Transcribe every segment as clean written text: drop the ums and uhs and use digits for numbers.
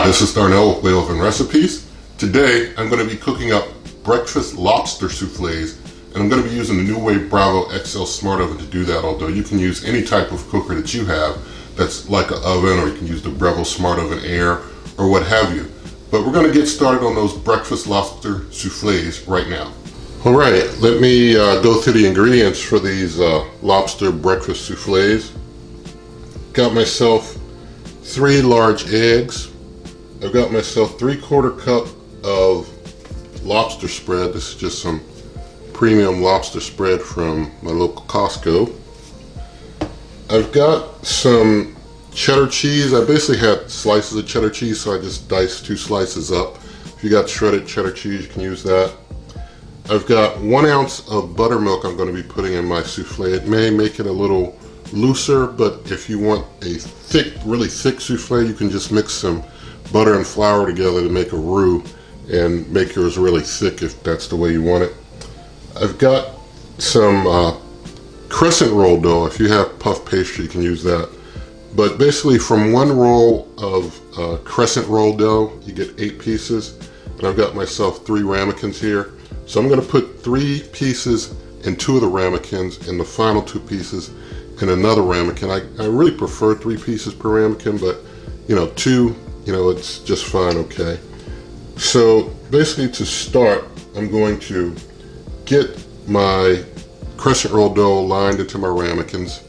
Hi, this is Darnell with Whale Oven Recipes. Today I'm going to be cooking up breakfast lobster souffles, and I'm going to be using the NuWave Bravo XL Smart Oven to do that, although you can use any type of cooker that you have that's like an oven, or you can use the Breville Smart Oven Air or what have you. But we're going to get started on those breakfast lobster souffles right now. Alright, let me go through the ingredients for these lobster breakfast souffles. Got myself 3 large eggs. I've got myself 3/4 cup of lobster spread. This is just some premium lobster spread from my local Costco. I've got some cheddar cheese. I basically had slices of cheddar cheese, so I just diced 2 slices up. If you got shredded cheddar cheese, you can use that. I've got 1 ounce of buttermilk I'm going to be putting in my souffle. It may make it a little looser, but if you want a thick, really thick souffle, you can just mix some butter and flour together to make a roux and make yours really thick if that's the way you want it. I've got some crescent roll dough. If you have puff pastry, you can use that. But basically from 1 roll of crescent roll dough, you get 8 pieces. And I've got myself 3 ramekins here. So I'm going to put 3 pieces in 2 of the ramekins and the final 2 pieces in another ramekin. I really prefer 3 pieces per ramekin, but 2, it's just fine, okay. So basically, to start, I'm going to get my crescent roll dough lined into my ramekins.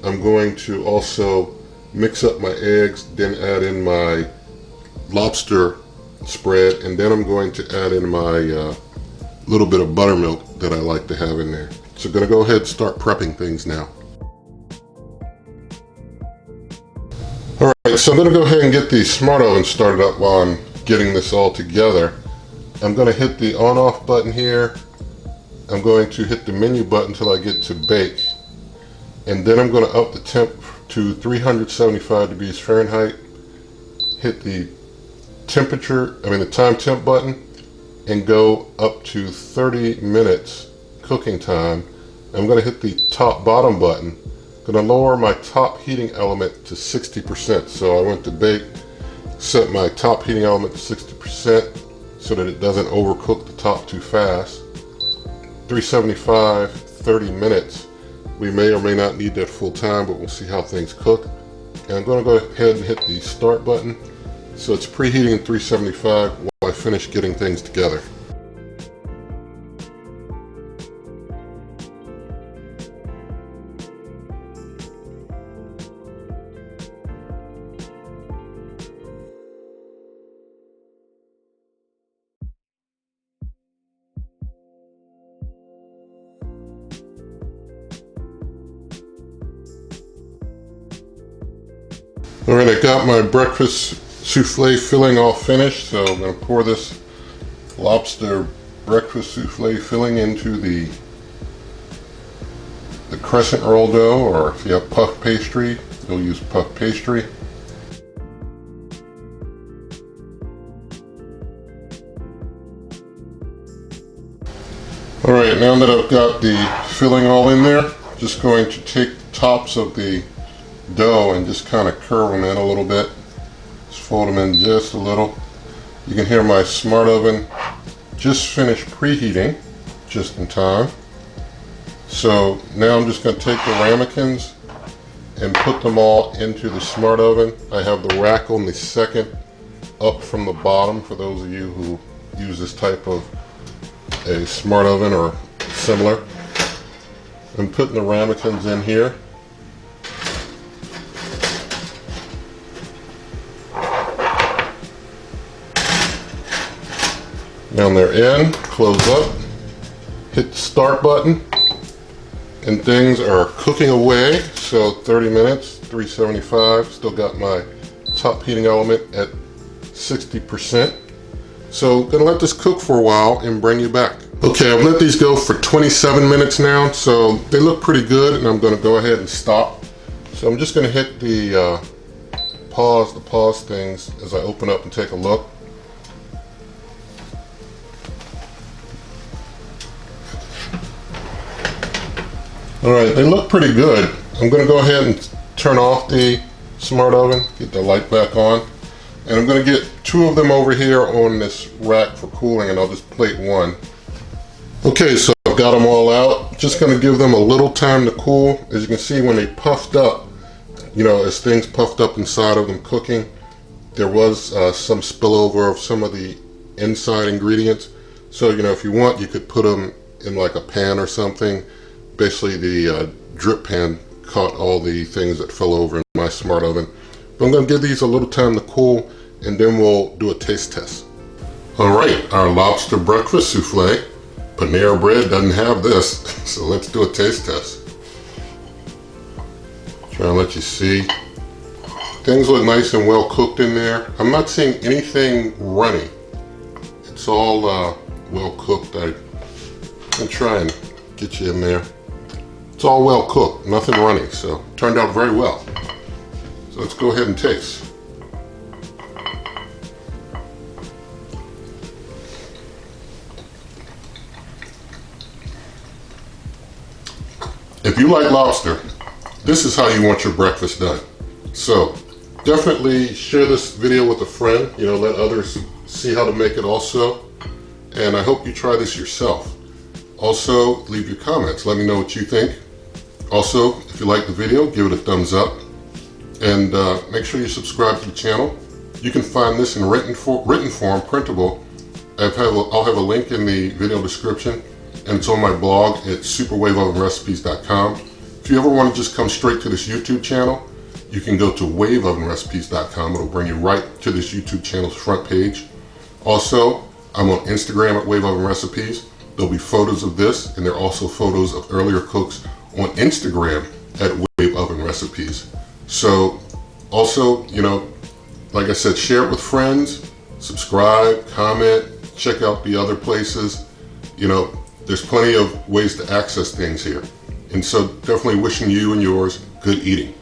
I'm going to also mix up my eggs, then add in my lobster spread, and then I'm going to add in my little bit of buttermilk that I like to have in there. So I'm going to go ahead and start prepping things now. Alright, so I'm going to go ahead and get the Smart Oven started up while I'm getting this all together. I'm going to hit the on-off button here. I'm going to hit the menu button until I get to bake. And then I'm going to up the temp to 375 degrees Fahrenheit. Hit the the time temp button and go up to 30 minutes cooking time. I'm going to hit the top bottom button. I'm going to lower my top heating element to 60%. So I went to bake, set my top heating element to 60% so that it doesn't overcook the top too fast. 375, 30 minutes. We may or may not need that full time, but we'll see how things cook. And I'm going to go ahead and hit the start button. So it's preheating at 375 while I finish getting things together. Alright, I got my breakfast souffle filling all finished, so I'm going to pour this lobster breakfast souffle filling into the crescent roll dough, or if you have puff pastry, you'll use puff pastry. Alright, now that I've got the filling all in there, I'm just going to take the tops of the dough and just kind of curve them in a little bit. Just fold them in just a little. You can hear my Smart Oven just finished preheating just in time. So now I'm just going to take the ramekins and put them all into the Smart Oven. I have the rack on the second up from the bottom for those of you who use this type of a Smart Oven or similar. I'm putting the ramekins in here. Now they're in, close up, hit the start button, and things are cooking away. So 30 minutes, 375, still got my top heating element at 60%. So gonna let this cook for a while and bring you back. Okay, I've let these go for 27 minutes now, so they look pretty good, and I'm gonna go ahead and stop. So I'm just gonna hit the pause things as I open up and take a look. Alright, they look pretty good. I'm going to go ahead and turn off the Smart Oven, get the light back on. And I'm going to get 2 of them over here on this rack for cooling, and I'll just plate 1. Okay, so I've got them all out. Just going to give them a little time to cool. As you can see, when they puffed up, you know, as things puffed up inside of them cooking, there was some spillover of some of the inside ingredients. So, you know, if you want, you could put them in like a pan or something. Basically, the drip pan caught all the things that fell over in my smart oven. But I'm going to give these a little time to cool, and then we'll do a taste test. All right, our lobster breakfast souffle. Panera Bread doesn't have this, so let's do a taste test. Try and let you see. Things look nice and well cooked in there. I'm not seeing anything runny. It's all well cooked. I'll try and get you in there. It's all well cooked, nothing runny, so it turned out very well. So let's go ahead and taste. If you like lobster, this is how you want your breakfast done. So definitely share this video with a friend, you know, let others see how to make it also. And I hope you try this yourself. Also, leave your comments, let me know what you think. Also, if you like the video, give it a thumbs up. And make sure you subscribe to the channel. You can find this in written form, printable. I'll have a link in the video description, and it's on my blog at superwaveovenrecipes.com. If you ever want to just come straight to this YouTube channel, you can go to waveovenrecipes.com. It'll bring you right to this YouTube channel's front page. Also, I'm on Instagram at Wave Oven Recipes. There'll be photos of this, and there are also photos of earlier cooks on Instagram at Wave Oven Recipes. So also, you know, like I said, share it with friends, subscribe, comment, check out the other places. You know, there's plenty of ways to access things here. And so definitely wishing you and yours good eating.